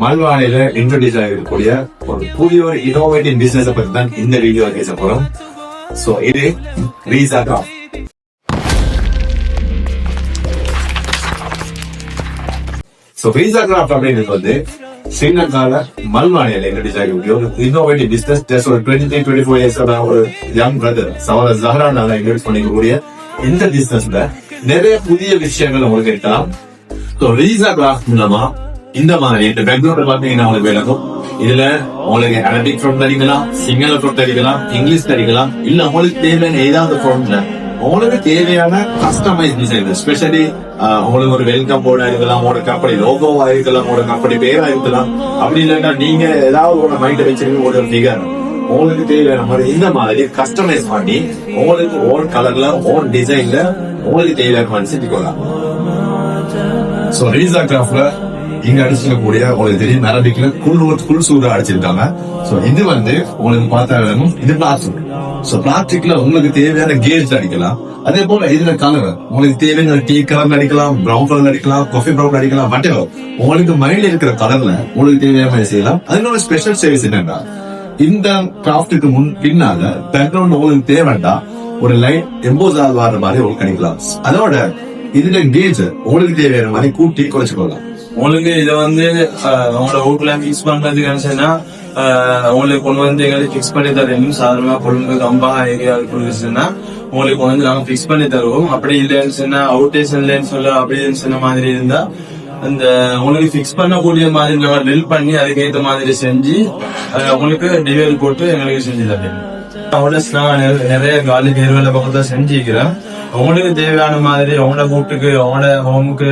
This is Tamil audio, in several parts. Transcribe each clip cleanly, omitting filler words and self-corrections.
மல்வானில இன்ட்ரோடியூஸ் ஆகிருக்கக்கூடிய ஒரு புதிய ஒரு இன்னோவேட்டிவ் பிசினஸ் பத்தி தான் இந்த வீடியோ பேச போறோம். சோ இது ரீசா கிராஃப்ட். சோ ரீசா கிராஃப்ட் அப்படிங்கிறது வந்து ஸ்ரீலங்கால மல்வானில இன்ட்ரோடியூஸ் ஆகிருக்கக்கூடிய ஒரு இன்னோவேட்டிவ் பிசினஸ். ஜஸ்ட் ஒரு 23-24 இயர்ஸ் ஒரு யங் பிரதர் சவர ஜஹரானால இன்ட்ரோடியூஸ் பண்ணிக்கக்கூடிய இந்த பிசினஸ்ல நிறைய புதிய விஷயங்கள் உங்களுக்கு இருக்கலாம். சோ ரீசா கிராஃப்ட் மூலமா இந்த மாதிரி இந்த பெங்களூர்ல பாத்தீங்கன்னா உங்களுக்கு விளக்கும். இதுல உங்களுக்கு அரபிக் ஃப்ரண்ட் அடிக்கலாம், சிங்கள ஃப்ரண்ட் அடிக்கலாம், இங்கிலீஷ் அடிக்கலாம், இல்ல உங்களுக்கு தேவையான ஏதாவது ஃப்ரண்ட்ல உங்களுக்கு தேவையான கஸ்டமைஸ் டிசைன், ஸ்பெஷலி உங்களுக்கு ஒரு வெல்கம் போர்டா இருக்கலாம், உங்களுக்கு அப்படி லோகோவா இருக்கலாம், உங்களுக்கு அப்படி பேரா இருக்கலாம். அப்படி இல்லைன்னா நீங்க ஏதாவது ஒரு மைண்ட் வச்சிருக்க ஒரு ஃபிகர் உங்களுக்கு தேவையான மாதிரி இந்த மாதிரி கஸ்டமைஸ் பண்ணி உங்களுக்கு ஓன் கலர்ல ஓன் டிசைன்ல உங்களுக்கு தேவையான மாதிரி செஞ்சுக்கலாம். சோ ரீசா கிராஃப்ட்ல இங்க அடிச்சிருக்கக்கூடிய உங்களுக்கு தெரியும் அரபிக்ல குள் சூடா அடிச்சிருக்காங்க. சோ இது வந்து உங்களுக்கு பார்த்தாலும் இது பிளாஸ்டிக். சோ பிளாஸ்டிக்ல உங்களுக்கு தேவையான கேஜ் அடிக்கலாம். அதே போல இதுல கலர் உங்களுக்கு தேவையான டீ கலர் அடிக்கலாம், பிரவுன் கலர் அடிக்கலாம், காஃபி பிரவுன் அடிக்கலாம், வட்டவர் உங்களுக்கு மைண்ட்ல இருக்கிற கலர்ல உங்களுக்கு தேவையான செய்யலாம். அதனோட ஸ்பெஷல் சர்வீஸ் என்னன்னா இந்த கிராஃப்டுக்கு பின்னால பேக்ரவுண்ட் உங்களுக்கு தேவைண்டா ஒரு லைட் எம்போஸ் ஆகிற மாதிரி உங்களுக்கு அடிக்கலாம். அதோட இதுல கேஜ் உங்களுக்கு தேவையான மாதிரி கூட்டி குறைச்சுக்கொள்ளலாம். உங்களுக்கு இதை வந்து உங்களோட வீட்டுல பிக்ஸ் பண்றதுக்கு நினைச்சேன்னா உங்களுக்கு கொண்டு வந்து எங்களுக்கு பிக்ஸ் பண்ணி தரணும். சாதாரணமா கொழும்பு கம்பா ஏரியாவுக்கு கொடுத்துச்சுன்னா உங்களுக்கு கொண்டு வந்து நாங்க பிக்ஸ் பண்ணி தருவோம். அப்படி இல்லைன்னு சொன்னா அவுட்டேஷன்லன்னு சொல்ல அப்படி சொன்ன மாதிரி இருந்தா அந்த உங்களுக்கு பிக்ஸ் பண்ணக்கூடிய மாதிரி நாங்க ட்ரில் பண்ணி அதுக்கேற்ற மாதிரி செஞ்சு உங்களுக்கு டிவைல் போட்டு எங்களுக்கு செஞ்சு தரணும். நிறைய காலி பேர்வேலை பக்கத்தை செஞ்சுக்கிறேன். உங்களுக்கு தேவையான மாதிரி உங்களோட வீட்டுக்கு உங்களோட ஹோமுக்கு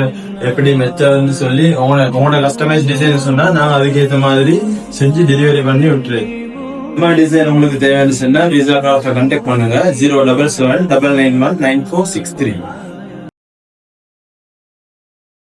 எப்படி மெச்சன்னு சொல்லி உங்களோட கஸ்டமைஸ் டிசைன் சொன்னா நாங்க அதுக்கேற்ற மாதிரி செஞ்சு டெலிவரி பண்ணி விட்டுருவோம். டிசைன் உங்களுக்கு தேவையான சொன்னா ரீசா கிராஃப்ட் கான்டாக்ட் பண்ணுங்க. 077-991-9463.